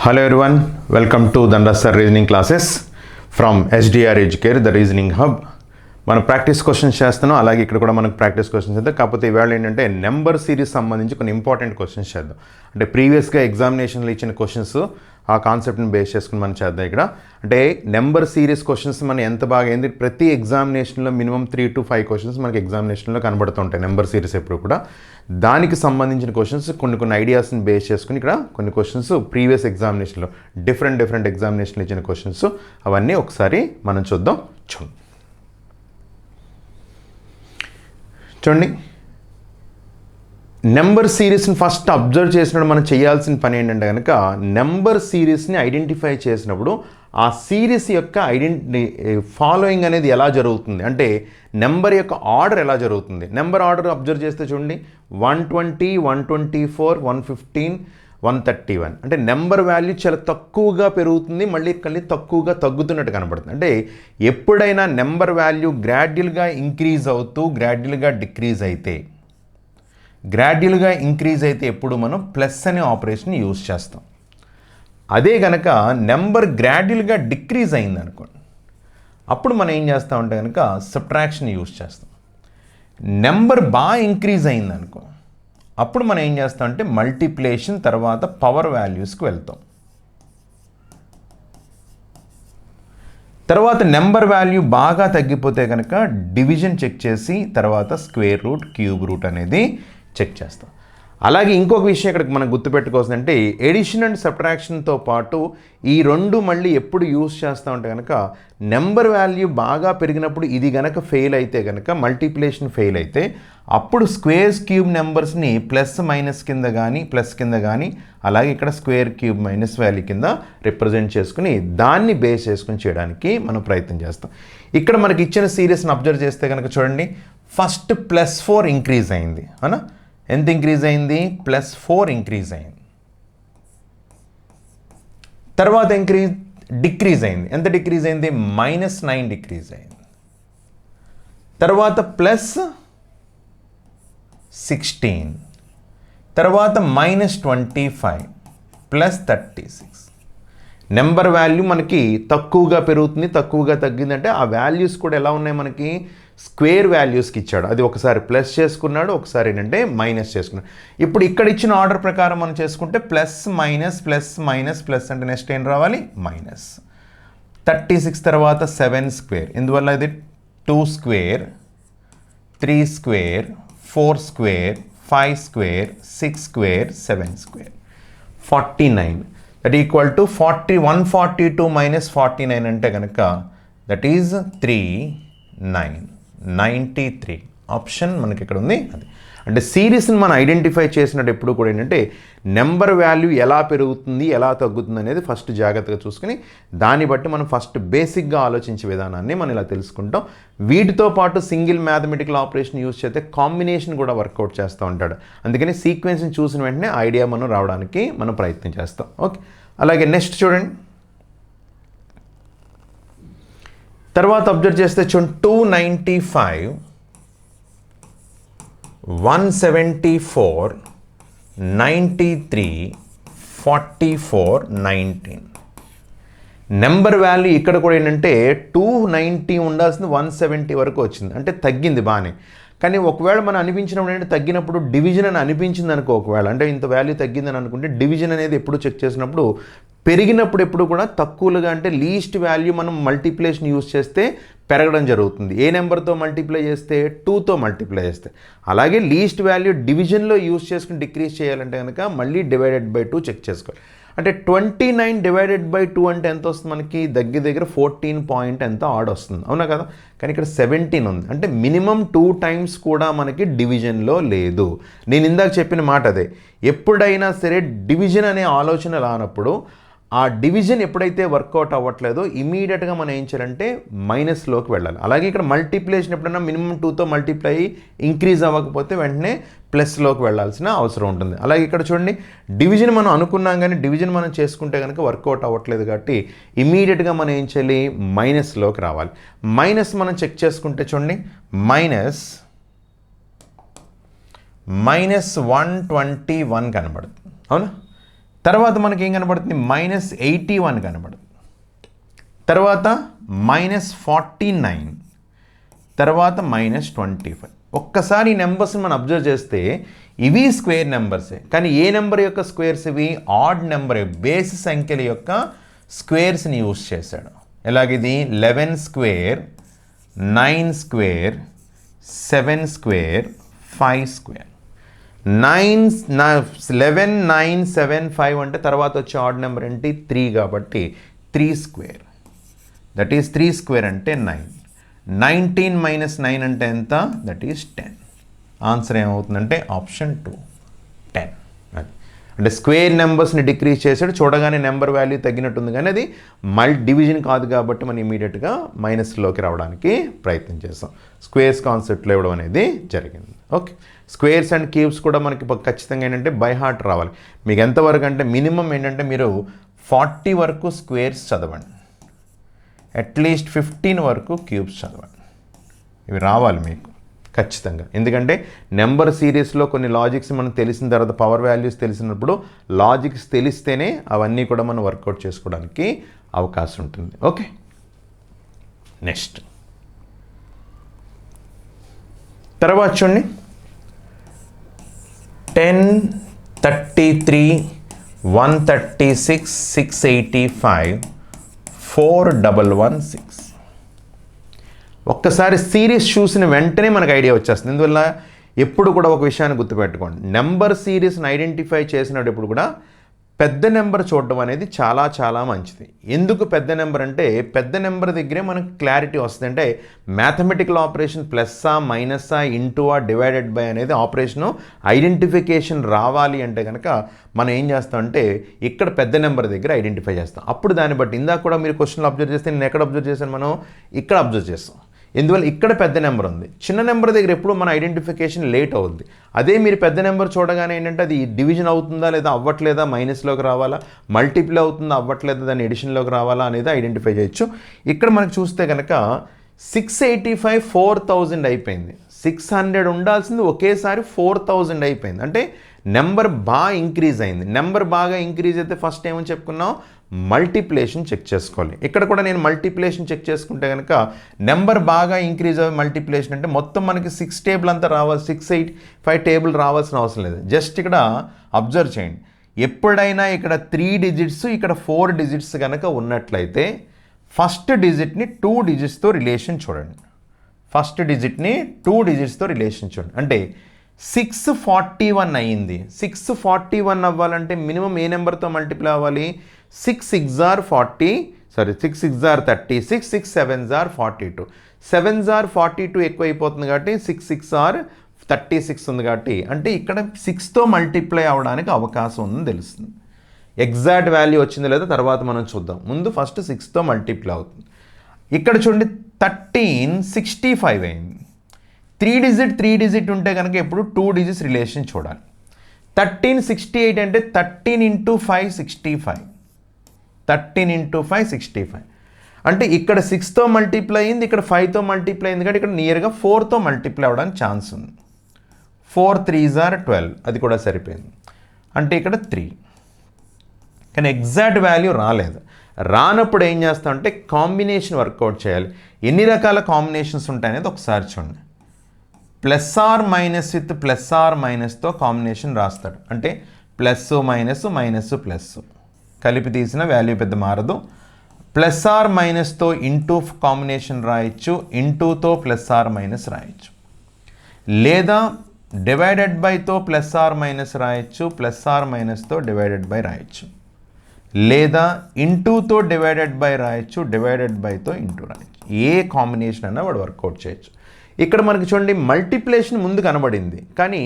Hello everyone, welcome to Dandasar Reasoning classes from SDR Educare, the Reasoning Hub. మనం practice questions చేస్తున్నాం, అలాగే ఇక్కడ కూడా మనకు ప్రాక్టీస్ క్వశ్చన్స్ చేద్దాం. కాకపోతే ఇవాళ ఏంటంటే నెంబర్ సిరీస్ సంబంధించి కొన్ని ఇంపార్టెంట్ క్వశ్చన్స్ చేద్దాం. అంటే ప్రీవియస్గా ఎగ్జామినేషన్లో ఇచ్చిన క్వశ్చన్స్ ఆ కాన్సెప్ట్ని బేస్ చేసుకుని మనం చేద్దాం. ఇక్కడ అంటే నెంబర్ సిరీస్ క్వశ్చన్స్ మనం ఎంత బాగా ఏంటి, ప్రతి ఎగ్జామినేషన్లో మినిమం 3 to 5 క్వశ్చన్స్ మనకి ఎగ్జామినేషన్లో కనబడుతుంటాయి నెంబర్ సిరీస్ ఎప్పుడు కూడా. దానికి సంబంధించిన క్వశ్చన్స్ కొన్ని ఐడియాస్ని బేస్ చేసుకుని ఇక్కడ కొన్ని క్వశ్చన్స్ ప్రీవియస్ ఎగ్జామినేషన్లో డిఫరెంట్ ఎగ్జామినేషన్లో ఇచ్చిన క్వశ్చన్స్ అవన్నీ ఒకసారి మనం చూద్దాం. చూడండి, నెంబర్ సిరీస్ని ఫస్ట్ అబ్జర్వ్ చేసినప్పుడు మనం చేయాల్సిన పని ఏంటంటే కనుక నెంబర్ సిరీస్ని ఐడెంటిఫై చేసినప్పుడు ఆ సిరీస్ యొక్క ఫాలోయింగ్ అనేది ఎలా జరుగుతుంది, అంటే నెంబర్ యొక్క ఆర్డర్ ఎలా జరుగుతుంది. నెంబర్ ఆర్డర్ అబ్జర్వ్ చేస్తే చూడండి, 120, 124, 115, 131 అంటే నెంబర్ వాల్యూ చాలా తక్కువగా పెరుగుతుంది, మళ్ళీ తక్కువగా తగ్గుతున్నట్టు కనబడుతుంది. అంటే ఎప్పుడైనా నెంబర్ వాల్యూ గ్రాడ్యువల్గా ఇంక్రీజ్ అవుతూ గ్రాడ్యువల్గా డిక్రీజ్ అయితే ఎప్పుడు మనం ప్లస్ అనే ఆపరేషన్ యూజ్ చేస్తాం. అదే కనుక నెంబర్ గ్రాడ్యువల్గా డిక్రీజ్ అయింది అనుకోండి, అప్పుడు మనం ఏం చేస్తామంటే కనుక సబ్ట్రాక్షన్ యూజ్ చేస్తాం. నెంబర్ బాగా ఇంక్రీజ్ అయింది అనుకో, అప్పుడు మనం ఏం చేస్తామంటే మల్టిప్లికేషన్ తర్వాత పవర్ వాల్యూస్కి వెళ్తాం. తర్వాత నెంబర్ వాల్యూ బాగా తగ్గిపోతే కనుక డివిజన్ చెక్ చేసి తర్వాత స్క్వేర్ రూట్, క్యూబ్ రూట్ అనేది చెక్ చేస్తాం. అలాగే ఇంకొక విషయం ఇక్కడ మనం గుర్తుపెట్టుకోవాల్సిందంటే ఎడిషన్ అండ్ సబ్ట్రాక్షన్తో పాటు ఈ రెండు మళ్ళీ ఎప్పుడు యూజ్ చేస్తూ ఉంటే కనుక నెంబర్ వాల్యూ బాగా పెరిగినప్పుడు ఇది కనుక ఫెయిల్ అయితే కనుక మల్టిప్లికేషన్ ఫెయిల్ అయితే అప్పుడు స్క్వేర్ క్యూబ్ నెంబర్స్ని ప్లస్ మైనస్ కింద కానీ ప్లస్ కింద కానీ అలాగే ఇక్కడ స్క్వేర్ క్యూబ్ మైనస్ వాల్యూ కింద రిప్రజెంట్ చేసుకుని దాన్ని బేస్ చేసుకుని చేయడానికి మనం ప్రయత్నం చేస్తాం. ఇక్కడ మనకి ఇచ్చిన సిరీస్ని అబ్జర్వ్ చేస్తే కనుక చూడండి, ఫస్ట్ +4 ఇంక్రీజ్ అయింది అవునా. ఎంత ఇంక్రీజ్ అయింది? +4 ఇంక్రీజ్ అయింది. తర్వాత డిక్రీజ్ అయింది. ఎంత డిక్రీజ్ అయింది? -9 డిక్రీజ్ అయింది. తర్వాత +16, తర్వాత -25, +36. నెంబర్ వాల్యూ మనకి తక్కువగా పెరుగుతుంది, తక్కువగా తగ్గిందంటే ఆ వాల్యూస్ కూడా ఎలా ఉన్నాయి, మనకి స్క్వేర్ వాల్యూస్కి ఇచ్చాడు. అది ఒకసారి ప్లస్ చేసుకున్నాడు, ఒకసారి ఏంటంటే మైనస్ చేసుకున్నాడు. ఇప్పుడు ఇక్కడ ఇచ్చిన ఆర్డర్ ప్రకారం మనం చేసుకుంటే ప్లస్ మైనస్ అంటే నెక్స్ట్ ఏం రావాలి? మైనస్. 36 తర్వాత 7 స్క్వేర్, ఇందువల్ల ఇది 2 square, 3 square, 4 square, 5 square, 6 square, 7 square, 49. That equal to 142 - 49 అంటే కనుక దట్ ఈజ్ 93. ఆప్షన్ మనకి ఇక్కడ ఉంది. అది అంటే సిరీస్ని మనం ఐడెంటిఫై చేసినట్టు ఎప్పుడు కూడా ఏంటంటే నెంబర్ వాల్యూ ఎలా పెరుగుతుంది ఎలా తగ్గుతుంది అనేది ఫస్ట్ జాగ్రత్తగా చూసుకుని దాన్ని బట్టి మనం ఫస్ట్ బేసిక్గా ఆలోచించే విధానాన్ని మనం ఇలా తెలుసుకుంటాం. వీటితో పాటు సింగిల్ మ్యాథమెటికల్ ఆపరేషన్ యూజ్ చేస్తే కాంబినేషన్ కూడా వర్కౌట్ చేస్తూ ఉంటాడు. అందుకని సీక్వెన్స్ని చూసిన వెంటనే ఐడియా మనం రావడానికి మనం ప్రయత్నం చేస్తాం. ఓకే, అలాగే నెక్స్ట్ చూడండి, తర్వాత అబ్జర్వ్ చేస్తే చూడండి, 295, 174, 93, 44, 19. నెంబర్ వాల్యూ ఇక్కడ కూడా ఏంటంటే 290 ఉండాల్సింది 170 వరకు వచ్చింది, అంటే తగ్గింది బాగానే. కానీ ఒకవేళ మనం అనిపించినప్పుడు ఏంటంటే తగ్గినప్పుడు డివిజన్ అని అనిపించింది అనుకో, ఒకవేళ అంటే ఇంత వాల్యూ తగ్గిందని అనుకుంటే డివిజన్ అనేది ఎప్పుడు చెక్ చేసినప్పుడు పెరిగినప్పుడు ఎప్పుడు కూడా తక్కువగా అంటే లీస్ట్ వాల్యూ మనం మల్టిప్లికేషన్ యూజ్ చేస్తే పెరగడం జరుగుతుంది. ఏ నెంబర్తో మల్టిప్లై చేస్తే? 2తో మల్టిప్లై చేస్తే. అలాగే లీస్ట్ వాల్యూ డివిజన్లో యూజ్ చేసుకుని డిక్రీజ్ చేయాలంటే కనుక మళ్ళీ /2 చెక్ చేసుకోవాలి. అంటే 29/2 అంటే ఎంత వస్తుంది మనకి? దగ్గర 14 పాయింట్ ఎంత ఆడ్ వస్తుంది, అవునా కదా. కానీ ఇక్కడ 17 ఉంది, అంటే మినిమం 2 times కూడా మనకి డివిజన్లో లేదు. నేను ఇందాక చెప్పిన మాట అదే, ఎప్పుడైనా సరే డివిజన్ అనే ఆలోచన రానప్పుడు ఆ డివిజన్ ఎప్పుడైతే వర్కౌట్ అవ్వట్లేదో ఇమీడియట్గా మనం ఏం చేయాలంటే మైనస్లోకి వెళ్ళాలి. అలాగే ఇక్కడ మల్టిప్లికేషన్ ఎప్పుడైనా మినిమం 2తో మల్టిప్లై ఇంక్రీజ్ అవ్వకపోతే వెంటనే ప్లస్లోకి వెళ్ళాల్సిన అవసరం ఉంటుంది. అలాగే ఇక్కడ చూడండి, డివిజన్ మనం అనుకున్నాం కానీ డివిజన్ మనం చేసుకుంటే కనుక వర్కౌట్ అవ్వట్లేదు కాబట్టి ఇమీడియట్గా మనం ఏం చేయాలి? మైనస్లోకి రావాలి. మైనస్ మనం చెక్ చేసుకుంటే చూడండి, -121 కనబడుతుంది, అవునా. తర్వాత మనకి ఏం కనబడుతుంది, -81 కనబడుతుంది. తర్వాత -49, తర్వాత -25. ఒక్కసారి ఈ నెంబర్స్ని మనం అబ్జర్వ్ చేస్తే ఇవి స్క్వేర్ నెంబర్సే, కానీ ఏ నెంబర్ యొక్క స్క్వేర్స్ ఇవి, ఆడ్ నెంబర్ బేసి సంఖ్యల యొక్క స్క్వేర్స్ని యూజ్ చేశాడు. ఎలాగిది 11 స్క్వేర్, 9 స్క్వేర్, 7 స్క్వేర్, 5 స్క్వేర్. 11, 9, 7, 5 అంటే తర్వాత వచ్చే ఆడ్ నెంబర్ ఏంటి 3 కాబట్టి 3 స్క్వేర్, దట్ ఈస్ 3 స్క్వేర్ అంటే 9. 19 - 9 అంటే ఎంత, దట్ ఈస్ 10. ఆన్సర్ ఏమవుతుందంటే ఆప్షన్ 2, 10. అంటే స్క్వేర్ నెంబర్స్ని డిక్రీజ్ చేసాడు, చూడగానే నెంబర్ వాల్యూ తగ్గినట్టుంది కానీ అది డివిజన్ కాదు కాబట్టి మనం ఇమీడియట్గా మైనస్లోకి రావడానికి ప్రయత్నం చేస్తాం. స్క్వేర్స్ కాన్సెప్ట్లో ఇవ్వడం అనేది జరిగింది. ఓకే, స్క్వేర్స్ అండ్ క్యూబ్స్ కూడా మనకి ఖచ్చితంగా ఏంటంటే బై హార్ట్ రావాలి. మీకు ఎంతవరకు అంటే మినిమం ఏంటంటే మీరు 40 వరకు స్క్వేర్స్ చదవండి, అట్లీస్ట్ 15 వరకు క్యూబ్స్ చదవండి. ఇవి రావాలి మీకు ఖచ్చితంగా, ఎందుకంటే నెంబర్ సిరీస్లో కొన్ని లాజిక్స్ మనం తెలిసిన తర్వాత పవర్ వాల్యూస్ తెలిసినప్పుడు లాజిక్స్ తెలిస్తేనే అవన్నీ కూడా మనం వర్కౌట్ చేసుకోవడానికి అవకాశం ఉంటుంది. ఓకే, నెక్స్ట్ తర్వాత చూడండి 10, 33, 136, 685, 4116. ఒక్కసారి సిరీస్ చూసిన వెంటనే మనకు ఐడియా వచ్చేస్తుంది. ఇందువల్ల ఎప్పుడు కూడా ఒక విషయాన్ని గుర్తుపెట్టుకోండి, నెంబర్ సిరీస్ని ఐడెంటిఫై చేసినప్పుడు కూడా పెద్ద నెంబర్ చూడడం అనేది చాలా చాలా మంచిది. ఎందుకు పెద్ద నెంబర్ అంటే పెద్ద నెంబర్ దగ్గరే మనకు క్లారిటీ వస్తుంది. అంటే మ్యాథమెటికల్ ఆపరేషన్ ప్లస్సా మైనస్సా ఇంటూవా డివైడెడ్ బై అనేది ఆపరేషను ఐడెంటిఫికేషన్ రావాలి అంటే కనుక మనం ఏం చేస్తామంటే ఇక్కడ పెద్ద నెంబర్ దగ్గర ఐడెంటిఫై చేస్తాం. అప్పుడు దాన్ని బట్టి ఇందాక కూడా మీరు క్వశ్చన్లు అబ్జర్వ్ చేస్తే నేను ఎక్కడ అబ్జర్వ్ చేశాను, మనం ఇక్కడ అబ్జర్వ్ చేస్తాం. ఎందువల్ల ఇక్కడ పెద్ద నెంబర్ ఉంది, చిన్న నెంబర్ దగ్గర ఎప్పుడు మన ఐడెంటిఫికేషన్ లేట్ అవుతుంది. అదే మీరు పెద్ద నెంబర్ చూడగానే ఏంటంటే అది డివిజన్ అవుతుందా లేదా అవ్వట్లేదా, మైనస్లోకి రావాలా, మల్టిప్లై అవుతుందా అవ్వట్లేదా, దాన్ని ఎడిషన్లోకి రావాలా అనేది ఐడెంటిఫై చేయొచ్చు. ఇక్కడ మనకు చూస్తే కనుక 685 4000 అయిపోయింది. 600 ఉండాల్సింది ఒకేసారి 4000 అయిపోయింది. అంటే నెంబర్ బాగా ఇంక్రీజ్ అయింది. నెంబర్ బాగా ఇంక్రీజ్ అయితే ఫస్ట్ ఏమని చెప్పుకున్నాం, మల్టిప్లేషన్ చెక్ చేసుకోవాలి. ఇక్కడ కూడా నేను మల్టిప్లేషన్ చెక్ చేసుకుంటే కనుక నెంబర్ బాగా ఇంక్రీజ్ అయ్యి మల్టిప్లేషన్ అంటే మొత్తం మనకి 6 టేబుల్ అంతా రావాలి, 685 టేబుల్ రావాల్సిన అవసరం లేదు. జస్ట్ ఇక్కడ అబ్జర్వ్ చేయండి, ఎప్పుడైనా ఇక్కడ 3 డిజిట్స్ ఇక్కడ 4 డిజిట్స్ కనుక ఉన్నట్లయితే ఫస్ట్ డిజిట్ని 2 డిజిట్స్తో రిలేషన్ చూడండి. ఫస్ట్ డిజిట్ని 2 డిజిట్స్తో రిలేషన్ చూడండి. అంటే 641 అయ్యింది. 641 అవ్వాలంటే మినిమం ఏ నెంబర్తో మల్టిప్లై అవ్వాలి, 6 6 are 40, 6 6 are 36, 6 7 are 42. 7 are 42 ఎక్కువ అయిపోతుంది కాబట్టి 6 6 are 36 ఉంది కాబట్టి అంటే ఇక్కడ 6తో మల్టిప్లై అవ్వడానికి అవకాశం ఉందని తెలుస్తుంది. ఎగ్జాక్ట్ వాల్యూ వచ్చిందో లేదో తర్వాత మనం చూద్దాం. ముందు ఫస్ట్ 6తో మల్టిప్లై అవుతుంది. ఇక్కడ చూడండి 1365 అయింది. 3 డిజిట్ ఉంటే కనుక ఎప్పుడు 2 డిజిట్స్ రిలేషన్ చూడాలి. 1368 అంటే 13 into 5 65. 13 into 5 65 అంటే ఇక్కడ 6తో మల్టిప్లై అయింది, ఇక్కడ 5తో మల్టిప్లై అయింది కాబట్టి ఇక్కడ నియర్గా 4తో మల్టిప్లై అవ్వడానికి ఛాన్స్ ఉంది. 4 3s are 12, అది కూడా సరిపోయింది. అంటే ఇక్కడ 3. కానీ ఎగ్జాక్ట్ వాల్యూ రాలేదు. రానప్పుడు ఏం చేస్తాం అంటే కాంబినేషన్ వర్కౌట్ చేయాలి. ఎన్ని రకాల కాంబినేషన్స్ ఉంటాయనేది ఒకసారి చూడండి. Plus or minus with plus or మైనస్తో కాంబినేషన్ రాస్తాడు. అంటే ప్లస్ మైనస్ మైనస్ ప్లస్ కలిపి తీసిన వాల్యూ పెద్ద మారదు. ప్లస్ ఆర్ మైనస్తో ఇంటూ కాంబినేషన్ రాయొచ్చు, ఇంటూతో ప్లస్ ఆర్ మైనస్ రాయొచ్చు, లేదా డివైడెడ్ బైతో ప్లస్ ఆర్ మైనస్ రాయొచ్చు, ప్లస్ ఆర్ మైనస్తో డివైడెడ్ బై రాయొచ్చు, లేదా ఇంటూతో డివైడెడ్ బై రాయొచ్చు, డివైడెడ్ బైతో ఇంటూ రాయొచ్చు. ఏ కాంబినేషన్ అన్నా వాడు వర్కౌట్ చేయొచ్చు. ఇక్కడ మనకి చూడండి మల్టిప్లేషన్ ముందు కనబడింది కానీ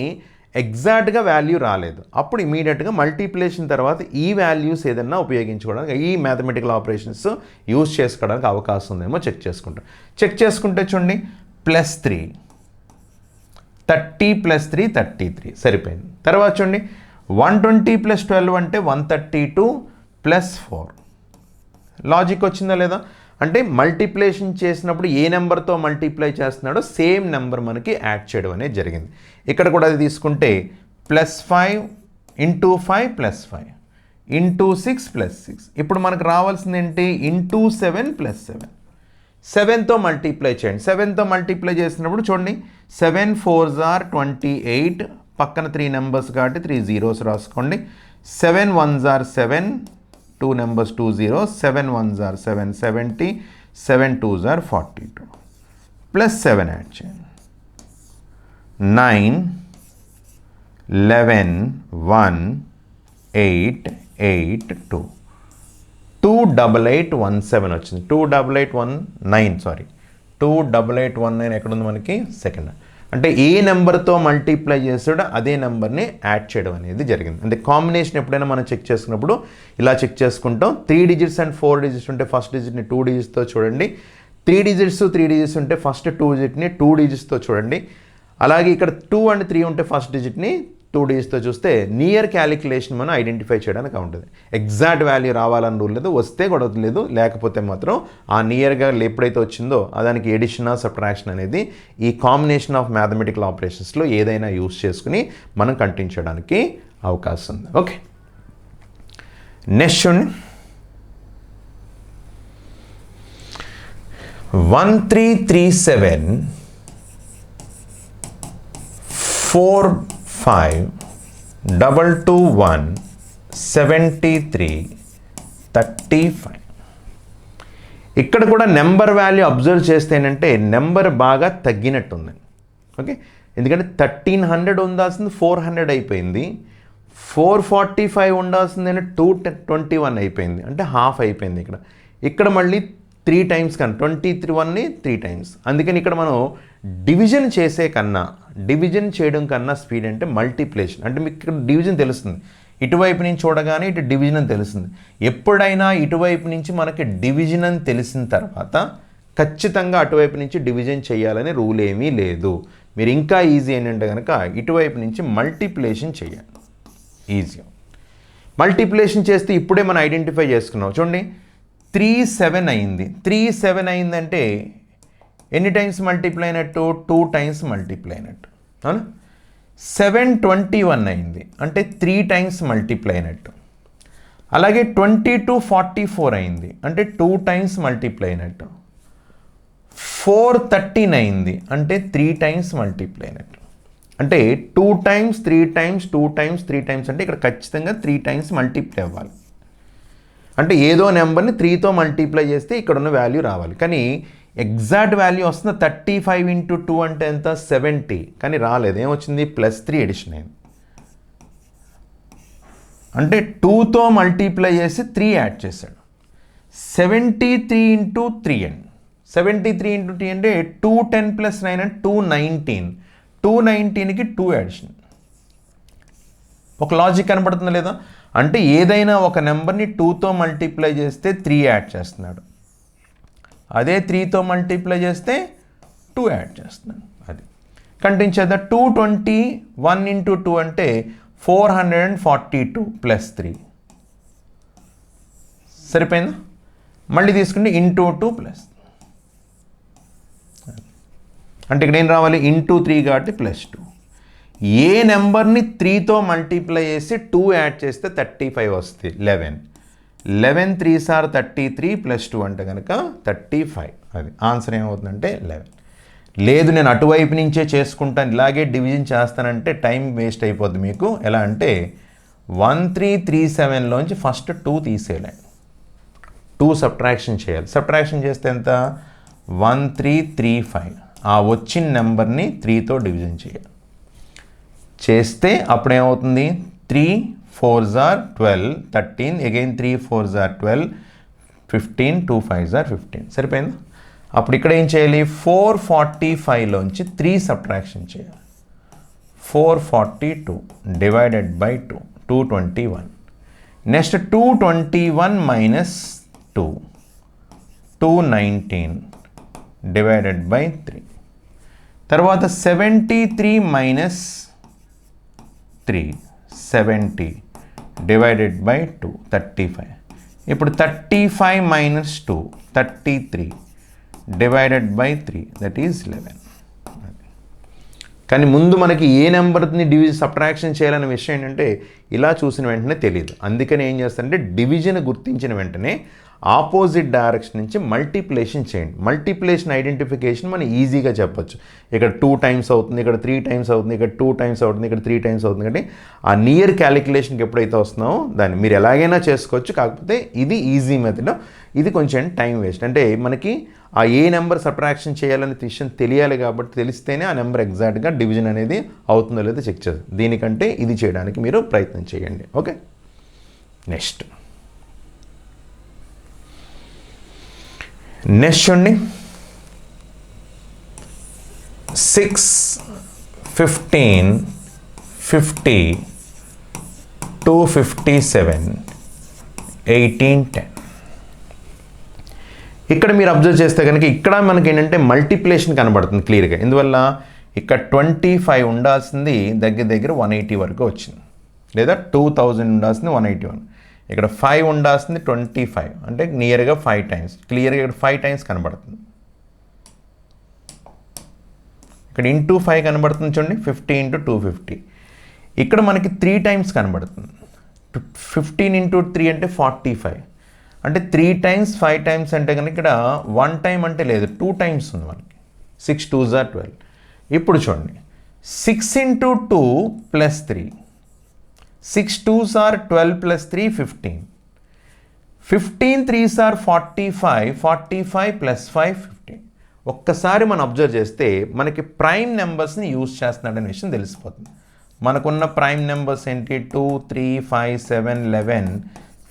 ఎగ్జాక్ట్గా వాల్యూ రాలేదు. అప్పుడు ఇమీడియట్గా మల్టిప్లేషన్ తర్వాత ఈ వాల్యూస్ ఏదన్నా ఉపయోగించుకోవడానికి ఈ మ్యాథమెటికల్ ఆపరేషన్స్ యూజ్ చేసుకోవడానికి అవకాశం ఉందేమో చెక్ చేసుకుంటాం. చెక్ చేసుకుంటే చూడండి +3, 30 + 3 33 సరిపోయింది. తర్వాత చూడండి 120 + 12 అంటే 132 + 4. లాజిక్ వచ్చిందా లేదా? అంటే మల్టిప్లేషన్ చేసినప్పుడు ఏ నెంబర్తో మల్టిప్లై చేస్తున్నాడో సేమ్ నెంబర్ మనకి యాడ్ చేయడం అనేది జరిగింది. ఇక్కడ కూడా అది తీసుకుంటే +5 × 5 + 5. Into 6 plus 6. ఇప్పుడు మనకు రావాల్సింది ఏంటి? Into 7 plus 7. 7తో మల్టిప్లై చేయండి. 7తో మల్టిప్లై చేసినప్పుడు చూడండి, 7 4s are 28, పక్కన 3 నెంబర్స్ కాబట్టి 3 zeros రాసుకోండి. 7 1s are 7, 2 numbers 2 zeros, 7 1s are 7 70, 7 2s are 42 plus 7 add చేయండి. 9 11 1 8 8 2 28817 వచ్చింది. 28819 సారీ 28819 ఎక్కడుంది మనకి? సెకండ్. అంటే ఏ నెంబర్తో మల్టిప్లై చేస్తాడో అదే నెంబర్ని యాడ్ చేయడం అనేది జరిగింది. అంటే కాంబినేషన్ ఎప్పుడైనా మనం చెక్ చేసుకున్నప్పుడు ఇలా చెక్ చేసుకుంటాం. 3 digits అండ్ 4 digits ఉంటే ఫస్ట్ డిజిట్ని 2 digitsతో చూడండి. 3 digits ఉంటే ఫస్ట్ 2 digitsని 2 digitsతో చూడండి. అలాగే ఇక్కడ 2 and 3 ఉంటే ఫస్ట్ డిజిట్ని 2 digitsతో చూస్తే నియర్ క్యాలిక్యులేషన్ మనం ఐడెంటిఫై చేయడానికి ఉంటుంది. ఎగ్జాక్ట్ వాల్యూ రావాలని రూల్ లేదు, వస్తే కూడా లేదు, లేకపోతే మాత్రం ఆ నియర్గా ఎప్పుడైతే వచ్చిందో దానికి ఎడిషన్ సబ్ట్రాక్షన్ అనేది ఈ కాంబినేషన్ ఆఫ్ మ్యాథమెటికల్ ఆపరేషన్స్లో ఏదైనా యూస్ చేసుకుని మనం కంటిన్యూ చేయడానికి అవకాశం ఉంది. ఓకే, నెక్స్ట్ చూడండి. 1337 4 5 221 73 35. ఇక్కడ కూడా నెంబర్ వాల్యూ అబ్జర్వ్ చేస్తే ఏంటంటే నెంబర్ బాగా తగ్గినట్టుంది. ఓకే, ఎందుకంటే 1300 ఉండాల్సింది 400 అయిపోయింది, 445 ఉండాల్సింది 221 అయిపోయింది, అంటే హాఫ్ అయిపోయింది. ఇక్కడ మళ్ళీ 3 times కన్నా 21ని 3 times. అందుకని ఇక్కడ మనం డివిజన్ చేయడం కన్నా స్పీడ్ అంటే మల్టిప్లికేషన్. అంటే మీకు ఇక్కడ డివిజన్ తెలుస్తుంది, ఇటువైపు నుంచి చూడగానే ఇటు డివిజన్ అని తెలుస్తుంది. ఎప్పుడైనా ఇటువైపు నుంచి మనకి డివిజన్ అని తెలిసిన తర్వాత ఖచ్చితంగా అటువైపు నుంచి డివిజన్ చేయాలని రూల్ ఏమీ లేదు. మీరు ఇంకా ఈజీ ఏంటంటే కనుక ఇటువైపు నుంచి మల్టిప్లికేషన్ చేయాలి. ఈజీగా మల్టిప్లికేషన్ చేస్తే ఇప్పుడే మనం ఐడెంటిఫై చేసుకున్నాం. చూడండి, 37 అయింది. 37 అయిందంటే ఎన్ని టైమ్స్ మల్టిప్లై అయినట్టు? 2 times మల్టిప్లై అయినట్టు. అవునా? 721 అయింది అంటే 3 times మల్టిప్లై అయినట్టు. అలాగే 2244 అయింది అంటే 2 times మల్టిప్లై అయినట్టు. 413 అయింది అంటే 3 times మల్టిప్లై అయినట్టు. అంటే 2 times 3 times 2 times 3 times అంటే ఇక్కడ ఖచ్చితంగా 3 times మల్టిప్లై అవ్వాలి. అంటే ఏదో నెంబర్ని 3తో మల్టిప్లై చేస్తే ఇక్కడ ఉన్న వాల్యూ రావాలి. కానీ ఎగ్జాక్ట్ వాల్యూ వస్తుంది 35 into 2 అంటే ఎంత? 70. కానీ రాలేదు, ఏమొచ్చింది? +3 ఎడిషన్ అయింది. అంటే 2తో మల్టిప్లై చేసి 3 యాడ్ చేశాడు. 73 into 3 అండి. 73 into 3 అంటే 210 + 9 అంటే 219. 219కి 2 అడిషన్. ఒక లాజిక్ కనబడుతుందా లేదా? అంటే ఏదైనా ఒక నెంబర్ని 2తో మల్టిప్లై చేస్తే 3 యాడ్ చేస్తున్నాడు, అదే 3తో మల్టిప్లై చేస్తే 2 యాడ్ చేస్తున్నాడు. అది కంటిన్యూ చేద్దాం. 221 into 2 అంటే 442 + 3 సరిపోయిందా? మళ్ళీ తీసుకుంటే ఇంటూ 2 ప్లస్, అంటే ఇక్కడ ఏం రావాలి? ఇంటూ 3 కాబట్టి +2. ఏ నెంబర్ని 3తో మల్టిప్లై చేసి 2 యాడ్ చేస్తే 35 వస్తుంది? 11. 11 3s are 33 + 2 అంటే కనుక 35. అది ఆన్సర్ ఏమవుతుందంటే 11. లేదు నేను అటువైపు నుంచే చేసుకుంటాను, ఇలాగే డివిజన్ చేస్తానంటే టైం వేస్ట్ అయిపోద్ది మీకు. ఎలా అంటే 1337లోంచి ఫస్ట్ 2 తీసేయాలి, 2 సబ్ట్రాక్షన్ చేయాలి. సబ్ట్రాక్షన్ చేస్తే ఎంత? 1335. ఆ వచ్చిన నెంబర్ని 3తో డివిజన్ చేయాలి. చేస్తే అప్పుడు ఏమవుతుంది? 3 4s are 12 13 again 3 4s are 12 15 2 5s are 15. సరిపోయింది. అప్పుడు ఇక్కడ ఏం చేయాలి? 445లోంచి 3 సబ్ట్రాక్షన్ చేయాలి. 442 divided by 2 221. Next 221 minus 2 219 divided by 3. తర్వాత 73 మైనస్ 3 70 డివైడెడ్ బై 2 35. ఇప్పుడు 35 minus 2 33 divided by 3 that is 11. కానీ ముందు మనకి ఏ నెంబర్ని సబ్ట్రాక్షన్ చేయాలనే విషయం ఏంటంటే ఇలా చూసిన వెంటనే తెలియదు. అందుకని ఏం చేస్తారంటే డివిజన్ గుర్తించిన వెంటనే ఆపోజిట్ డైరెక్షన్ నుంచి మల్టిప్లికేషన్ చేయండి. మల్టిప్లికేషన్ ఐడెంటిఫికేషన్ మనం ఈజీగా చెప్పొచ్చు. ఇక్కడ 2 టైమ్స్ అవుతుంది, ఇక్కడ 3 టైమ్స్ అవుతుంది, ఇక్కడ 2 టైమ్స్ అవుతుంది, ఇక్కడ 3 టైమ్స్ అవుతుంది. కాబట్టి ఆ నియర్ క్యాలిక్యులేషన్కి ఎప్పుడైతే వస్తున్నామో దాన్ని మీరు ఎలాగైనా చేసుకోవచ్చు. కాకపోతే ఇది ఈజీ మెథడ్, ఇది కొంచెం టైం వేస్ట్. అంటే మనకి ఆ ఏ నెంబర్ సబ్ట్రాక్షన్ చేయాలనే విషయం తెలియాలి కాబట్టి తెలిస్తేనే ఆ నెంబర్ ఎగ్జాక్ట్గా డివిజన్ అనేది అవుతుందో లేదో చెక్ చేస్తుంది. దీనికంటే ఇది చేయడానికి మీరు ప్రయత్నం చేయండి. ఓకే, నెక్స్ట్ చూడండి. 6, 15, 50, 257, 18, 10. ఇక్కడ మీరు అబ్జర్వ్ చేస్తే కనుక ఇక్కడ మనకి ఏంటంటే మల్టిప్లికేషన్ కనబడుతుంది క్లియర్గా. ఇందువల్ల ఇక్కడ 25 ఉండాల్సింది దగ్గర దగ్గర 180 వరకు వచ్చింది, లేదా 2000 ఉండాల్సింది 181. ఇక్కడ 5 ఉండాల్సింది 25, అంటే నియర్గా 5 టైమ్స్. క్లియర్గా ఇక్కడ 5 టైమ్స్ కనబడుతుంది. ఇక్కడ ఇంటూ 5 కనబడుతుంది చూడండి, 50 × 250. ఇక్కడ మనకి 3 టైమ్స్ కనబడుతుంది. 15 × 3 అంటే 45, అంటే 3 టైమ్స్ 5 టైమ్స్ అంటే కనుక ఇక్కడ 1 టైం అంటే లేదు, 2 టైమ్స్ ఉంది మనకి. 6 2s are 12. ఇప్పుడు చూడండి, 6 × 2 + 3, 6 2s are 12 + 3 15, 15 3s are 45, 45 + 5 15. ఒక్కసారి మనం అబ్జర్వ్ చేస్తే మనకి ప్రైమ్ నెంబర్స్ని యూజ్ చేస్తున్నాడనే విషయం తెలిసిపోతుంది. మనకున్న ప్రైమ్ నెంబర్స్ ఏంటి? 2 3 5 7 11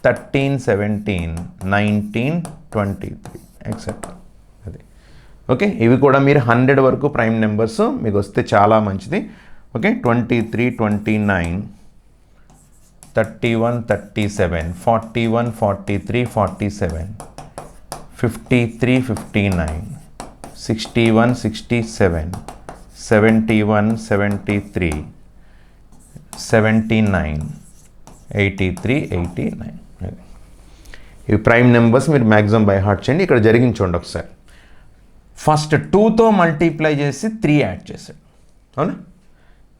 13 17 19 23 ఎక్సెట్రా. అది ఓకే. ఇవి కూడా మీరు 100 వరకు ప్రైమ్ నెంబర్స్ మీకు వస్తే చాలా మంచిది. ఓకే, 23 29 31 37 41 43 47 53 59 61 67 71 73 79 83 89. ఇవి ప్రైమ్ నెంబర్స్ మీరు మ్యాక్సిమం బై హార్ట్ చేయండి. ఇక్కడ జరిగింది చూడండి ఒకసారి. ఫస్ట్ 2తో మల్టిప్లై చేసి 3 యాడ్ చేశాడు, అవునా?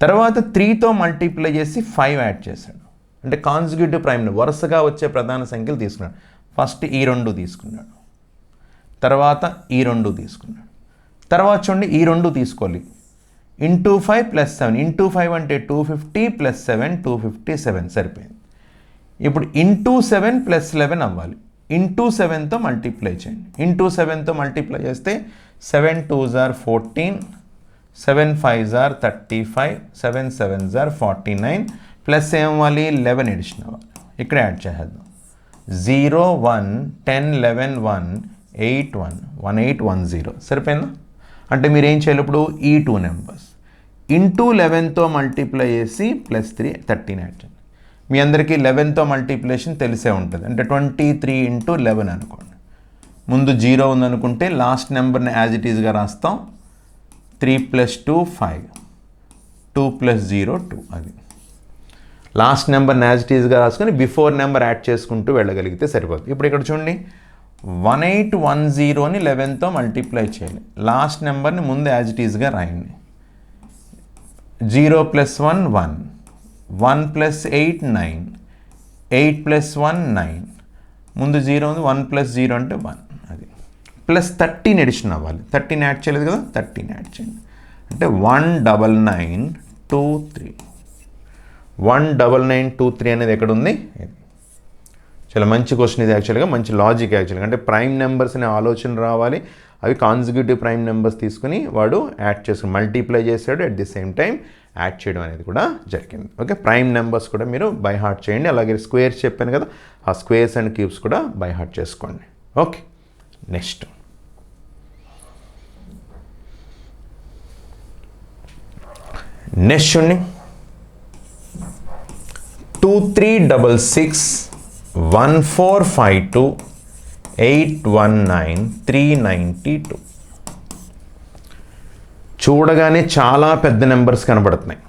తర్వాత 3తో మల్టిప్లై చేసి 5 యాడ్ చేశాడు. అంటే కాన్సిక్యూటివ్ ప్రైమ్ వరుసగా వచ్చే ప్రధాన సంఖ్యలు తీసుకున్నాడు. ఫస్ట్ ఈ 2 తీసుకున్నాడు, తర్వాత ఈ 2 తీసుకున్నాడు, తర్వాత చూడండి ఈ 2 తీసుకోవాలి. ఇంటూ 5 + 7, ఇంటూ 5 అంటే 250 + 7 257 సరిపోయింది. ఇప్పుడు ఇంటూ 7 + 11 అవ్వాలి. ఇంటూ 7తో మల్టిప్లై చేయండి. ఇంటూ 7తో మల్టిప్లై చేస్తే 7 2s are 14, 7 5s are 35, 7 7s are 49 plus ఏమవ్వాలి? 11 ఎడిషన్ అవ్వాలి. ఇక్కడ యాడ్ చేద్దాం. 0 1 10 11 1 8 1 1810 సరిపోయిందా? అంటే మీరు ఏం చేయాలి ఇప్పుడు? ఈ 2 నెంబర్స్ ఇంటూ 11తో మల్టిప్లై చేసి +3 13 యాడ్ చేయండి. మీ అందరికీ 11తో మల్టిప్లికేషన్ తెలిసే ఉంటుంది. అంటే 23 × 11 అనుకోండి. ముందు 0 ఉందనుకుంటే లాస్ట్ నెంబర్ని యాజ్ ఇట్ ఈజ్గా రాస్తాం. 3 + 2 5, 2 + 0 2. అది లాస్ట్ నెంబర్ని యాజ్ ఇట్ ఈజ్గా రాసుకొని బిఫోర్ నెంబర్ యాడ్ చేసుకుంటూ వెళ్ళగలిగితే సరిపోతుంది. ఇప్పుడు ఇక్కడ చూడండి, 1810ని 11తో మల్టిప్లై చేయాలి. లాస్ట్ నెంబర్ని ముందు యాజ్ ఇట్ ఈజ్గా రాయండి. 0 + 1 1, 1 + 8 9, 8 + 1 9. ముందు 0 ఉంది, 1 + 0 అంటే 1. అది ప్లస్ 13 ఎడిషన్ అవ్వాలి. 13 యాడ్ చేయలేదు కదా, 13 యాడ్ చేయండి. అంటే 19923. 19923 అనేది ఎక్కడ ఉంది? చాలా మంచి క్వశ్చన్ ఇది. యాక్చువల్గా మంచి లాజిక్. యాక్చువల్గా అంటే ప్రైమ్ నెంబర్స్ అనే ఆలోచన రావాలి. అవి కాన్సిక్యూటివ్ ప్రైమ్ నెంబర్స్ తీసుకుని వాడు యాడ్ చేసుకుని మల్టిప్లై చేశాడు, at the same time add చేయడం అనేది కూడా జరిగింది. ఓకే, ప్రైమ్ నెంబర్స్ కూడా మీరు బై హార్ట్ చేయండి. అలాగే స్క్వేర్స్ చెప్పాను కదా, ఆ స్క్వేర్స్ అండ్ క్యూబ్స్ కూడా బై హార్ట్ చేసుకోండి. ఓకే, నెక్స్ట్ చూడండి. 2366 1452 819 392. చూడగానే చాలా పెద్ద నెంబర్స్ కనబడుతున్నాయి.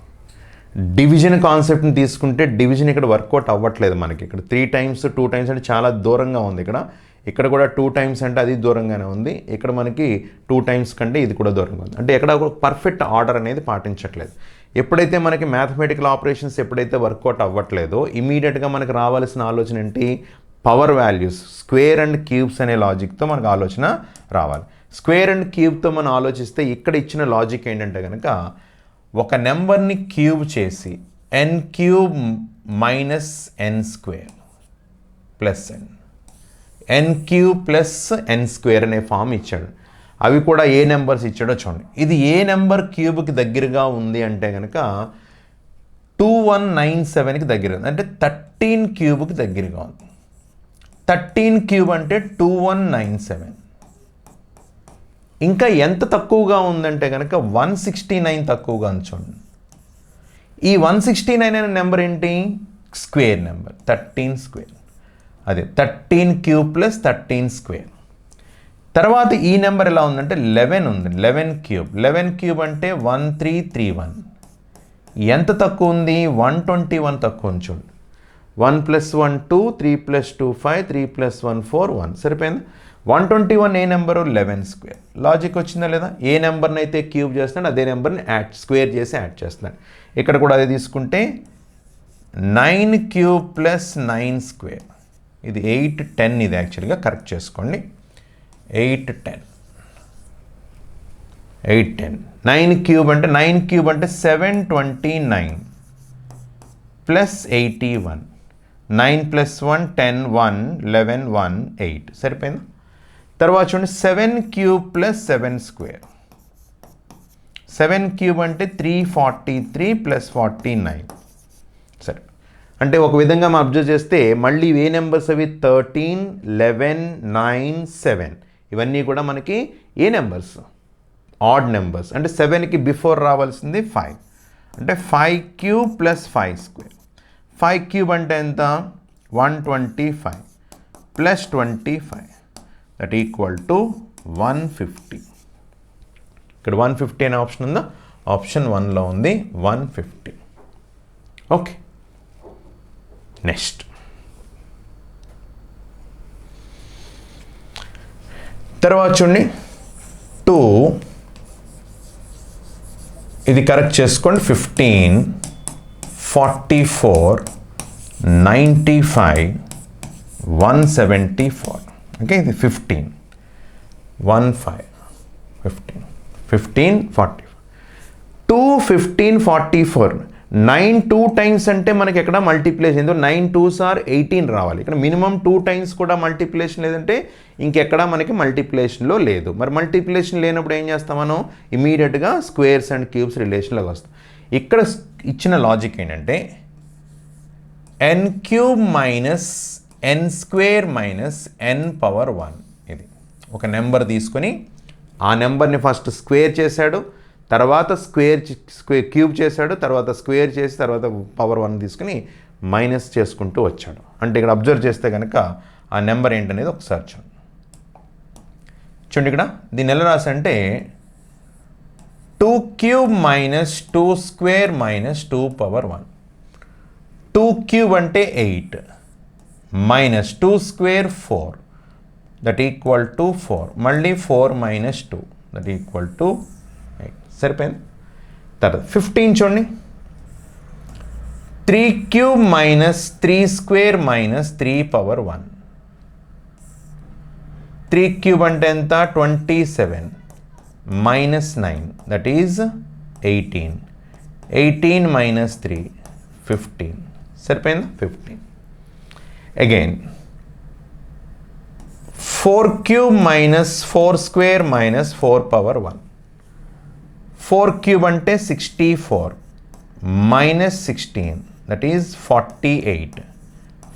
డివిజన్ కాన్సెప్ట్ని తీసుకుంటే డివిజన్ ఇక్కడ వర్కౌట్ అవ్వట్లేదు మనకి. ఇక్కడ 3 టైమ్స్ 2 టైమ్స్ అంటే చాలా దూరంగా ఉంది. ఇక్కడ ఇక్కడ కూడా 2 టైమ్స్ అంటే అది దూరంగానే ఉంది, ఇక్కడ మనకి 2 టైమ్స్ కంటే ఇది కూడా దూరంగా ఉంది. అంటే ఎక్కడ పర్ఫెక్ట్ ఆర్డర్ అనేది పాటించట్లేదు. ఎప్పుడైతే మనకి మ్యాథమెటికల్ ఆపరేషన్స్ ఎప్పుడైతే వర్కౌట్ అవ్వట్లేదో ఇమీడియట్గా మనకు రావాల్సిన ఆలోచన ఏంటి, power values, square and cubes అనే లాజిక్తో మనకు ఆలోచన రావాలి. స్క్వేర్ అండ్ క్యూబ్తో మనం ఆలోచిస్తే ఇక్కడ ఇచ్చిన లాజిక్ ఏంటంటే కనుక ఒక నెంబర్ని క్యూబ్ చేసి ఎన్ క్యూబ్ మైనస్ ఎన్ square plus n cube plus ఎన్ స్క్వేర్ అనే ఫామ్ ఇచ్చాడు. అవి కూడా ఏ నెంబర్స్ ఇచ్చాడో చూడండి. ఇది ఏ నెంబర్ క్యూబ్కి దగ్గరగా ఉంది అంటే కనుక 2197కి దగ్గరగా ఉంది, అంటే 13 క్యూబ్కి దగ్గరగా ఉంది. 13 క్యూబ్ అంటే 2197. ఇంకా ఎంత తక్కువగా ఉందంటే కనుక 169 తక్కువగా ఉంది చూడండి. ఈ 169 అనే నెంబర్ ఏంటి, స్క్వేర్ నెంబర్, 13 స్క్వేర్, అదే 13 క్యూబ్ ప్లస్ 13 స్క్వేర్. తర్వాత ఈ నెంబర్ ఎలా ఉందంటే 11 ఉంది, 11 క్యూబ్. 11 క్యూబ్ అంటే 1331. ఎంత తక్కువ ఉంది, 121 తక్కువ ఉంది చూడండి. 1 + 1 2, 3 + 2 5, 3 + 1 4, 1 సరిపోయింది. 121 ఏ నెంబరు, 11 స్క్వేర్. లాజిక్ వచ్చిందా లేదా, ఏ నెంబర్ని అయితే క్యూబ్ చేస్తున్నాడు అదే నెంబర్ని స్క్వేర్ చేసి యాడ్ చేస్తున్నాడు. ఇక్కడ కూడా అదే తీసుకుంటే 9 క్యూబ్ ప్లస్ 9 స్క్వేర్, ఇది 8 10. ఇది యాక్చువల్గా కరెక్ట్ చేసుకోండి, 8 10. 8 10. 9 క్యూబ్ అంటే 9 క్యూబ్ అంటే 729 ప్లస్ 81. 9 + 1 10, 1 11 1 8 సరిపోయింది. తర్వాత చూడండి 7 క్యూబ్ ప్లస్ 7 స్క్వేర్. 7 క్యూబ్ అంటే 343 ప్లస్ 49 సరే. అంటే ఒక విధంగా మనం అబ్జర్వ్ చేస్తే మళ్ళీ ఏ నెంబర్స్ అవి, 13 11 9 7 ఇవన్నీ కూడా మనకి ఏ నెంబర్స్, ఆడ్ నెంబర్స్. అంటే 7కి బిఫోర్ రావాల్సింది 5, అంటే 5 క్యూబ్ ప్లస్ 5 స్క్వేర్. 5 క్యూబ్ అంటే ఎంత, 125 ప్లస్ 25 దట్ ఈక్వల్ టు 150. ఇక్కడ 150 అనే ఆప్షన్ ఉందా, ఆప్షన్ 1లో ఉంది 150. ఓకే, నెక్స్ట్ తర్వాత చూడండి 2, ఇది కరెక్ట్ చేసుకోండి. 15 44 95 174. ఓకే, ఇది 15 15 15 15 44 2 15 44. 9 2 టైమ్స్ అంటే మనకి ఎక్కడ మల్టిప్లేషన్, ఎందుకు 9 2s are 18 రావాలి. ఇక్కడ మినిమం 2 టైమ్స్ కూడా మల్టిప్లేషన్ లేదంటే ఇంకెక్కడ మనకి మల్టిప్లేషన్లో లేదు. మరి మల్టిప్లేషన్ లేనప్పుడు ఏం చేస్తాం మనం, ఇమీడియట్గా స్క్వేర్స్ అండ్ క్యూబ్స్ రిలేషన్లోకి వస్తాం. ఇక్కడ ఇచ్చిన లాజిక్ ఏంటంటే ఎన్ క్యూబ్ మైనస్ ఎన్ స్క్వేర్ మైనస్ ఎన్ పవర్ 1. ఇది ఒక నెంబర్ తీసుకొని ఆ నెంబర్ని ఫస్ట్ స్క్వేర్ చేశాడు, తర్వాత స్క్వేర్ క్యూబ్ చేశాడు, తర్వాత స్క్వేర్ చేసి తర్వాత పవర్ 1 తీసుకుని మైనస్ చేసుకుంటూ వచ్చాడు. అంటే ఇక్కడ అబ్జర్వ్ చేస్తే కనుక ఆ నెంబర్ ఏంటనేది ఒకసారి చూడండి. ఇక్కడ దీన్ని ఎలా రాసంటే 2 cube minus 2 square minus 2 power 1. 2 cube అంటే 8 minus 2 square 4 that equal to 4, మళ్ళీ 4 మైనస్ 2 దట్ ఈక్వల్ టు 8 సరిపోయింది. తర్వాత 15 చూడండి, 3 cube minus 3 square minus 3 power 1. 3 cube అంటే ఎంత, 27 మైనస్ 9 దట్ ఈజ్ 18. 18 మైనస్ 3 15 సరిపోయింది 15. Again 4 cube minus 4 square minus 4 power 1. 4 cube అంటే 64 minus 16 that is 48.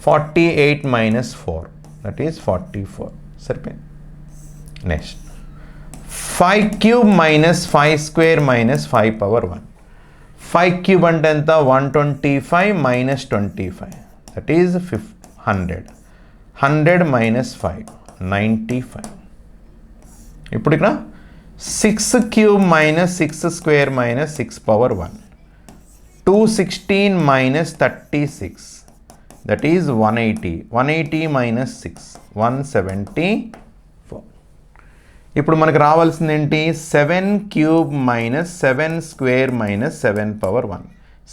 48 minus 4 that is 44 సరిపోయింది. Next 5 cube minus 5 square minus 5 power 1. 5 cube అంటే ఎంత, 125 మైనస్ 25 దట్ ఈజ్ 100. 100 మైనస్ 5 95. ఇప్పుడు ఇక్కడ 6 cube minus 6 square minus 6 power 1. 216 minus 36 that is 180. 180 minus 6 174. ఇప్పుడు మనకు రావాల్సింది ఏంటి? 7 cube minus 7 square minus 7 power 1.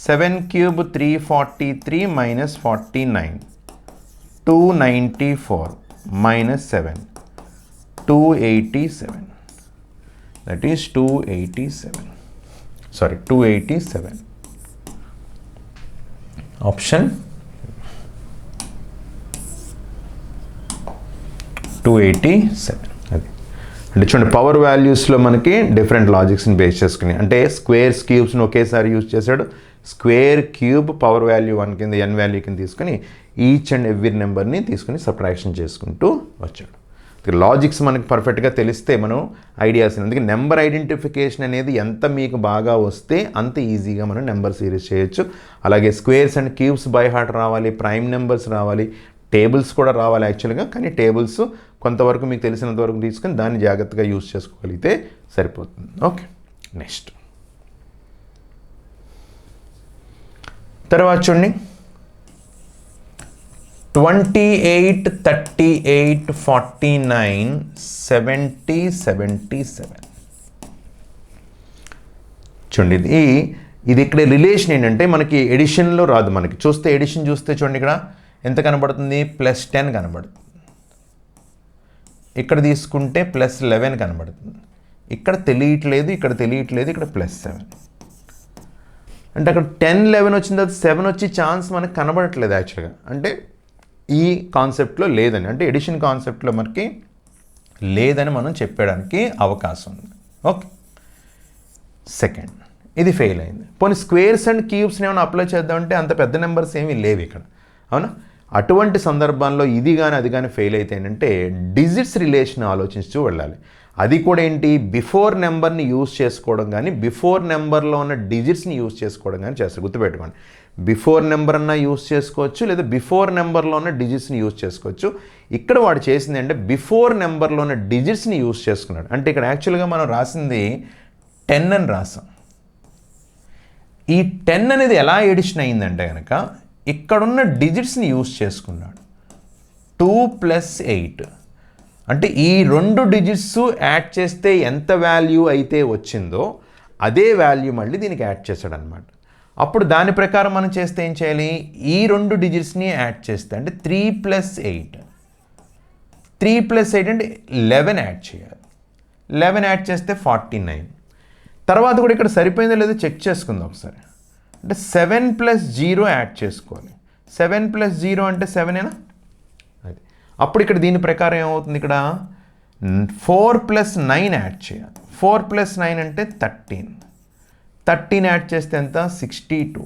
7 cube 343 minus 49 294 minus 7 287. That is 287. Sorry, 287. Option 287. అది అంటే చూడండి, పవర్ వాల్యూస్లో మనకి డిఫరెంట్ లాజిక్స్ని బేస్ చేసుకుని, అంటే స్క్వేర్స్ క్యూబ్స్ని ఒకేసారి యూజ్ చేశాడు. స్క్వేర్ క్యూబ్ పవర్ వాల్యూ 1 కింద n వాల్యూ కింద తీసుకుని ఈచ్ అండ్ ఎవ్రీ నెంబర్ని తీసుకుని సబ్ట్రాక్షన్ చేసుకుంటూ వచ్చాడు. లాజిక్స్ మనకి పర్ఫెక్ట్గా తెలిస్తే మనం ఐడియాస్, అందుకే నెంబర్ ఐడెంటిఫికేషన్ అనేది ఎంత మీకు బాగా వస్తే అంత ఈజీగా మనం నెంబర్ సిరీస్ చేయొచ్చు. అలాగే squares and cubes by heart రావాలి, ప్రైమ్ నెంబర్స్ రావాలి, టేబుల్స్ కూడా రావాలి యాక్చువల్గా. కానీ టేబుల్స్ కొంతవరకు మీకు తెలిసినంత వరకు తీసుకొని దాన్ని జాగ్రత్తగా యూజ్ చేసుకోగలిగితే సరిపోతుంది. ఓకే, నెక్స్ట్ తర్వాత చూడండి, 28 38 49 70 77. చూడండి, ఇది ఇక్కడ రిలేషన్ ఏంటంటే మనకి ఎడిషన్లో రాదు. మనకి చూస్తే ఎడిషన్ చూస్తే చూడండి, ఇక్కడ ఎంత కనబడుతుంది? +10 కనబడుతుంది. ఇక్కడ తీసుకుంటే +11 కనబడుతుంది. ఇక్కడ తెలియట్లేదు, ఇక్కడ తెలియట్లేదు, ఇక్కడ +7. అంటే అక్కడ 10 11 వచ్చిన తర్వాత 7 వచ్చి ఛాన్స్ మనకు కనబడట్లేదు యాక్చువల్గా. అంటే ఈ కాన్సెప్ట్లో లేదని, అంటే ఎడిషన్ కాన్సెప్ట్లో మనకి లేదని మనం చెప్పడానికి అవకాశం ఉంది. ఓకే, సెకండ్ ఇది ఫెయిల్ అయింది. పోనీ స్క్వేర్స్ అండ్ క్యూబ్స్ని ఏమైనా అప్లై చేద్దామంటే అంత పెద్ద నెంబర్స్ ఏమీ లేవు ఇక్కడ, అవునా? అటువంటి సందర్భంలో ఇది కానీ అది కానీ ఫెయిల్ అయితే ఏంటంటే డిజిట్స్ రిలేషన్ ఆలోచిస్తూ వెళ్ళాలి. అది కూడా ఏంటి? బిఫోర్ నెంబర్ని యూజ్ చేసుకోవడం కానీ బిఫోర్ నెంబర్లో ఉన్న డిజిట్స్ని యూజ్ చేసుకోవడం కానీ చేస్తారు. గుర్తుపెట్టుకోండి, బిఫోర్ నెంబర్ అన్నా యూజ్ చేసుకోవచ్చు, లేదా బిఫోర్ నెంబర్లో ఉన్న డిజిట్స్ని యూజ్ చేసుకోవచ్చు. ఇక్కడ వాడు చేసింది అంటే బిఫోర్ నెంబర్లో ఉన్న డిజిట్స్ని యూజ్ చేసుకున్నాడు. అంటే ఇక్కడ యాక్చువల్గా మనం రాసింది 10 అని రాసాం. ఈ 10 అనేది ఎలా ఎడిషన్ అయిందంటే కనుక ఇక్కడున్న డిజిట్స్ని యూజ్ చేసుకున్నాడు. 2 + 8 అంటే ఈ 2 డిజిట్స్ యాడ్ చేస్తే ఎంత వాల్యూ అయితే వచ్చిందో అదే వాల్యూ మళ్ళీ దీనికి యాడ్ చేశాడు అనమాట. అప్పుడు దాని ప్రకారం మనం చేస్తే ఏం చేయాలి? ఈ 2 డిజిట్స్ని యాడ్ చేస్తే అంటే 3 + 8 3 + 8 అంటే 11 యాడ్ చేయాలి. 11 యాడ్ చేస్తే 49. తర్వాత కూడా ఇక్కడ సరిపోయిందో లేదో చెక్ చేసుకుందాం ఒకసారి. అంటే 7 + 0 యాడ్ చేసుకోవాలి. 7 + 0 అంటే 7ఏనా? అది అప్పుడు ఇక్కడ దీని ప్రకారం ఏమవుతుంది? ఇక్కడ 4 + 9 యాడ్ చేయాలి. 4 + 9 అంటే 13. 13 యాడ్ చేస్తే ఎంత? 62.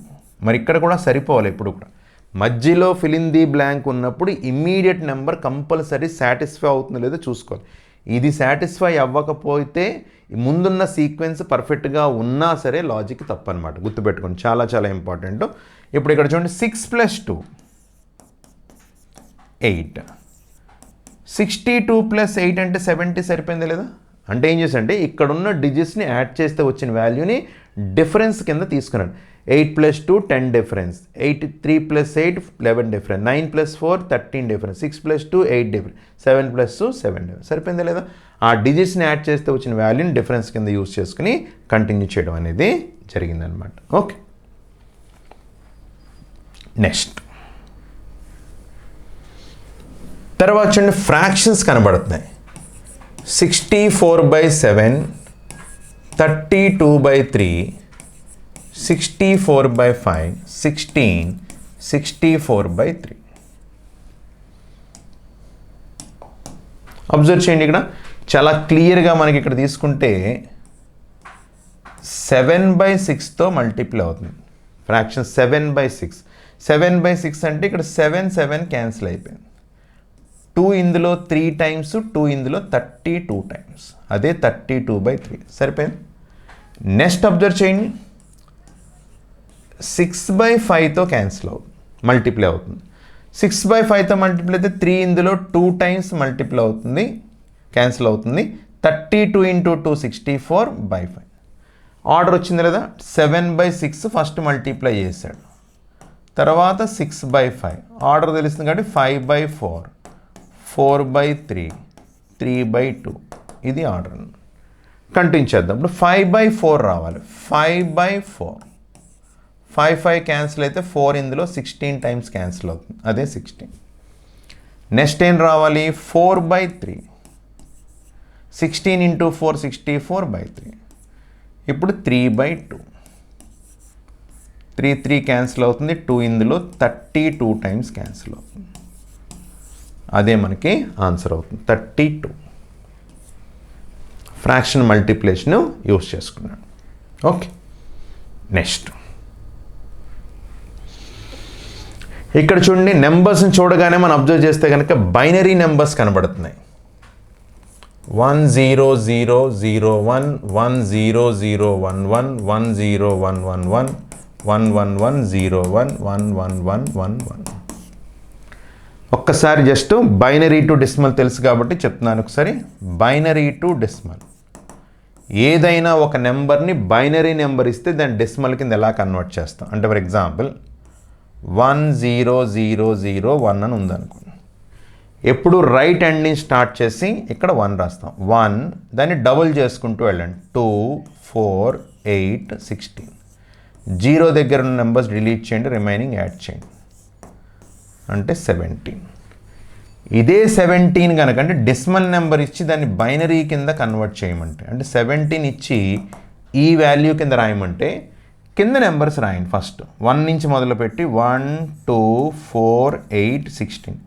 మరి ఇక్కడ కూడా సరిపోవాలి. ఇప్పుడు కూడా మధ్యలో ఫిల్ ఇన్ ది బ్లాంక్ ఉన్నప్పుడు ఇమ్మీడియట్ నెంబర్ కంపల్సరీ సాటిస్ఫై అవుతుందో లేదో చూసుకోవాలి. ఇది సాటిస్ఫై అవ్వకపోతే ముందున్న సీక్వెన్స్ పర్ఫెక్ట్గా ఉన్నా సరే లాజిక్ తప్పనమాట. గుర్తుపెట్టుకోండి, చాలా చాలా ఇంపార్టెంట్. ఇప్పుడు ఇక్కడ చూడండి, 6 + 2 8. 62 + 8 అంటే 70 సరిపోయిందా లేదా? అంటే ఏం చేశాడంటే ఇక్కడున్న డిజిట్స్ని యాడ్ చేస్తే వచ్చిన వాల్యూని డిఫరెన్స్ కింద తీసుకున్నాడు. 8 + 2 10 difference, 3 + 8 11 difference, 9 + 4 13 difference, 6 + 2 8 difference, 7 + 2 7 difference. సరిపోయిందా లేదా? ఆ డిజిట్స్ని యాడ్ చేస్తే వచ్చిన వాల్యూని డిఫరెన్స్ కింద యూజ్ చేసుకుని కంటిన్యూ చేయడం అనేది జరిగిందనమాట. ఓకే, నెక్స్ట్ తర్వాత చూడండి, ఫ్రాక్షన్స్ కనబడుతున్నాయి. 64/7, 32/3, 64/5, 16, 64/3. అబ్జర్వ్ చేయండి, ఇక్కడ చాలా క్లియర్గా మనకి ఇక్కడ తీసుకుంటే 7/6తో మల్టిప్లై అవుతుంది. ఫ్రాక్షన్ 7/6. 7/6 అంటే ఇక్కడ 7 7 క్యాన్సిల్ అయిపోయింది. 2 ఇందులో 3 టైమ్స్, 2 ఇందులో 32 టైమ్స్, అదే 32/3 సరిపోయింది. నెక్స్ట్ అబ్జర్వ్ చేయండి, 6/5తో క్యాన్సిల్ అవుతుంది, మల్టిప్లై అవుతుంది. 6/5తో మల్టిప్లై అయితే 3 ఇందులో 2 టైమ్స్ మల్టిప్లై అవుతుంది, క్యాన్సిల్ అవుతుంది. 32 × 2 64/5. ఆర్డర్ వచ్చింది లేదా? 7/6 ఫస్ట్ మల్టిప్లై చేశాడు, తర్వాత 6/5 ఆర్డర్ తెలుస్తుంది కాబట్టి 5/4 4/3 3/2 ఇది ఆర్డర్. కంటిన్యూ చేద్దాం. ఇప్పుడు 5/4 రావాలి. 5/4 5 క్యాన్సిల్ అయితే 4 ఇందులో 16 టైమ్స్ క్యాన్సిల్ అవుతుంది, అదే 16. నెక్స్ట్ ఏం రావాలి? 4/3 16 × 4 64/3. ఇప్పుడు 3/2 3 క్యాన్సిల్ అవుతుంది, 2 ఇందులో 32 టైమ్స్ క్యాన్సిల్ అవుతుంది, అదే మనకి ఆన్సర్ అవుతుంది 32. ఫ్రాక్షన్ మల్టిప్లికేషన్ యూస్ చేసుకున్నాను. ఓకే, నెక్స్ట్ ఇక్కడ చూడండి, నెంబర్స్ని చూడగానే మనం అబ్జర్వ్ చేస్తే కనుక బైనరీ నెంబర్స్ కనబడుతున్నాయి. 10001 10011 10111 11101 11111. ఒక్కసారి జస్ట్ బైనరీ టు డెసిమల్ తెలుసు కాబట్టి చెప్తున్నాను ఒకసారి. బైనరీ టు డెసిమల్, ఏదైనా ఒక నెంబర్ని బైనరీ నెంబర్ ఇస్తే దాన్ని డెసిమల్ కింద ఎలా కన్వర్ట్ చేస్తాం అంటే, ఫర్ ఎగ్జాంపుల్ 10001 అని ఉందనుకోండి. ఎప్పుడు రైట్ హ్యాండ్ నుంచి స్టార్ట్ చేసి ఇక్కడ 1 రాస్తాం. 1 దాన్ని డబుల్ చేసుకుంటూ వెళ్ళండి. 2 4 8 16. 0 దగ్గర ఉన్న నెంబర్స్ డిలీట్ చేయండి, రిమైనింగ్ యాడ్ చేయండి, అంటే 17. ఇదే 17 కనుక అంటే డెసిమల్ నెంబర్ ఇచ్చి దాన్ని బైనరీ కింద కన్వర్ట్ చేయమంటే, అంటే 17 ఇచ్చి ఈ వాల్యూ కింద రాయమంటే కింద నెంబర్స్ రాయండి. ఫస్ట్ 1 నుంచి మొదలుపెట్టి 1 2 4 8 16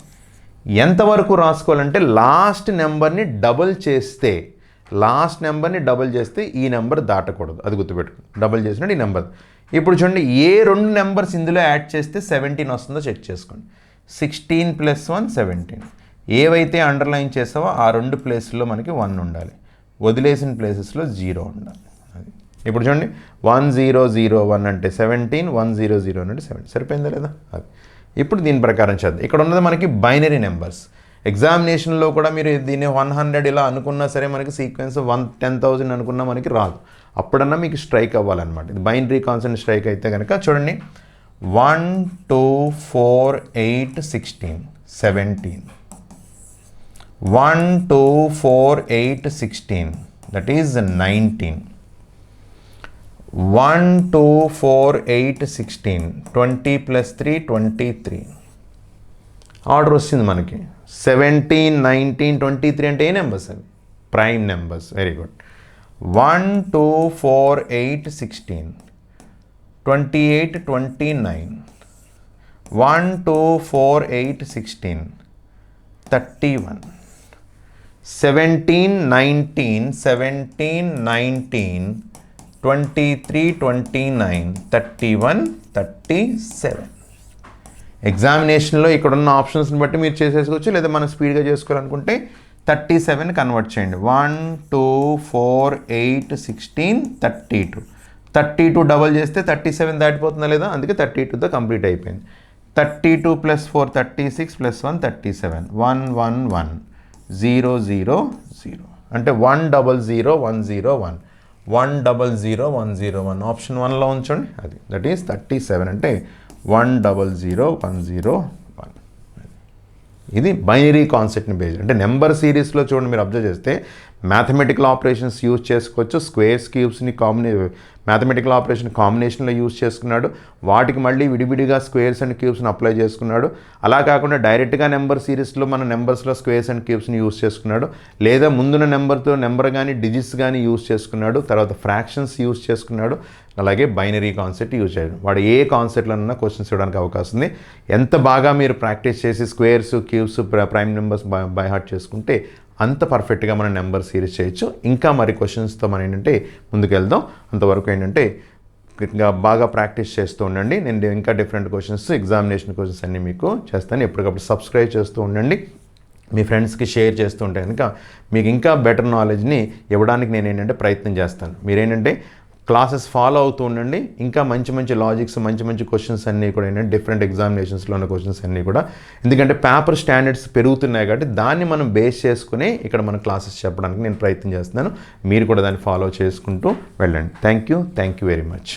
ఎంతవరకు రాసుకోవాలంటే లాస్ట్ నెంబర్ని డబుల్ చేస్తే ఈ నెంబర్ దాటకూడదు, అది గుర్తుపెట్టుకోండి. డబుల్ చేసినట్టు ఈ నెంబర్. ఇప్పుడు చూడండి, ఏ 2 నెంబర్స్ ఇందులో యాడ్ చేస్తే 17 వస్తుందో చెక్ చేసుకోండి. 16 + 1 17. ఏవైతే అండర్లైన్ చేసావో ఆ 2 ప్లేసుల్లో మనకి 1 ఉండాలి, వదిలేసిన ప్లేసెస్లో 0 ఉండాలి. అది ఇప్పుడు చూడండి, 1001 అంటే 17, 100 అంటే 7. సరిపోయిందా లేదా? అది ఇప్పుడు దీని ప్రకారం చేద్దాం. ఇక్కడ ఉన్నది మనకి బైనరీ నెంబర్స్. ఎగ్జామినేషన్లో కూడా మీరు దీన్ని 100 ఇలా అనుకున్నా సరే మనకి సీక్వెన్స్ 10,000 అనుకున్నా మనకి రాదు. అప్పుడన్నా మీకు స్ట్రైక్ అవ్వాలన్నమాట. ఇది బైనరీ కాన్సెప్ట్ స్ట్రైక్ అయితే కనుక చూడండి, 1 2 4 8 16 17. 1 2 4 8 16 that is 19. 1 2 4 8 16 20 + 3 23. ఆర్డర్ వస్తుంది మనకి. 17 19 23 అంటే ఏ నెంబర్స్ అవి? Prime numbers. Very good. 1 2 4 8 16 28 29. 1 2 4 8 16 31. 17 19 23 29 31 37. ఎగ్జామినేషన్లో ఇక్కడ ఉన్న ఆప్షన్స్ని బట్టి మీరు చేసేసుకోవచ్చు, లేదా మనం స్పీడ్గా చేసుకోవాలనుకుంటే 37 కన్వర్ట్ చేయండి. 1 2 4 8 16 32. 32 డబల్ చేస్తే 37 దాటిపోతుందా లేదా? అందుకే 32తో కంప్లీట్ అయిపోయింది. 32 + 4 36 + 1 37. 111 000 అంటే 100 101 ఆప్షన్ 1లో ఉంచండి. అది దట్ ఈస్ 37 అంటే 100 101. ఇది బైనరీ కాన్సెప్ట్ని బేస్ అంటే నెంబర్ సిరీస్లో చూడండి, మీరు అబ్జర్వ్ చేస్తే మ్యాథమెటికల్ ఆపరేషన్స్ యూజ్ చేసుకోవచ్చు. స్క్వేర్స్ క్యూబ్స్ని మ్యాథమెటికల్ ఆపరేషన్ కాంబినేషన్లో యూజ్ చేసుకున్నాడు. వాటికి మళ్ళీ విడివిడిగా స్క్వేర్స్ అండ్ క్యూబ్స్ని అప్లై చేసుకున్నాడు. అలా కాకుండా డైరెక్ట్గా నెంబర్ సిరీస్లో మన నెంబర్స్లో స్క్వేర్స్ అండ్ క్యూబ్స్ని యూజ్ చేసుకున్నాడు. లేదా ముందున్న నెంబర్తో నెంబర్ కానీ డిజిట్స్ కానీ యూజ్ చేసుకున్నాడు. తర్వాత ఫ్రాక్షన్స్ యూజ్ చేసుకున్నాడు. అలాగే బైనరీ కాన్సెప్ట్ యూజ్ చేయడం. వాడు ఏ కాన్సెప్ట్లోనన్నా క్వశ్చన్స్ ఇవ్వడానికి అవకాశం ఉంది. ఎంత బాగా మీరు ప్రాక్టీస్ చేసి squares cubes prime numbers by heart చేసుకుంటే అంత పర్ఫెక్ట్గా మనం నెంబర్ సిరీస్ చేయొచ్చు. ఇంకా మరి క్వశ్చన్స్తో మనం ఏంటంటే ముందుకెళ్దాం. అంతవరకు ఏంటంటే ఇంకా బాగా ప్రాక్టీస్ చేస్తూ ఉండండి. నేను ఇంకా డిఫరెంట్ క్వశ్చన్స్, ఎగ్జామినేషన్ క్వశ్చన్స్ అన్నీ మీకు చేస్తాను. ఎప్పటికప్పుడు సబ్స్క్రైబ్ చేస్తూ ఉండండి. మీ ఫ్రెండ్స్కి షేర్ చేస్తూ ఉంటే కనుక మీకు ఇంకా బెటర్ నాలెడ్జ్ని ఇవ్వడానికి నేను ఏంటంటే ప్రయత్నం చేస్తాను. మీరేంటంటే క్లాసెస్ ఫాలో అవుతూ ఉండండి. ఇంకా మంచి మంచి లాజిక్స్, మంచి మంచి క్వశ్చన్స్ అన్నీ కూడా ఏంటంటే డిఫరెంట్ ఎగ్జామినేషన్స్లో ఉన్న క్వశ్చన్స్ అన్నీ కూడా, ఎందుకంటే పేపర్ స్టాండర్డ్స్ పెరుగుతున్నాయి కాబట్టి దాన్ని మనం బేస్ చేసుకుని ఇక్కడ మన క్లాసెస్ చెప్పడానికి నేను ప్రయత్నం చేస్తున్నాను. మీరు కూడా దాన్ని ఫాలో చేసుకుంటూ వెళ్ళండి. Thank you very much.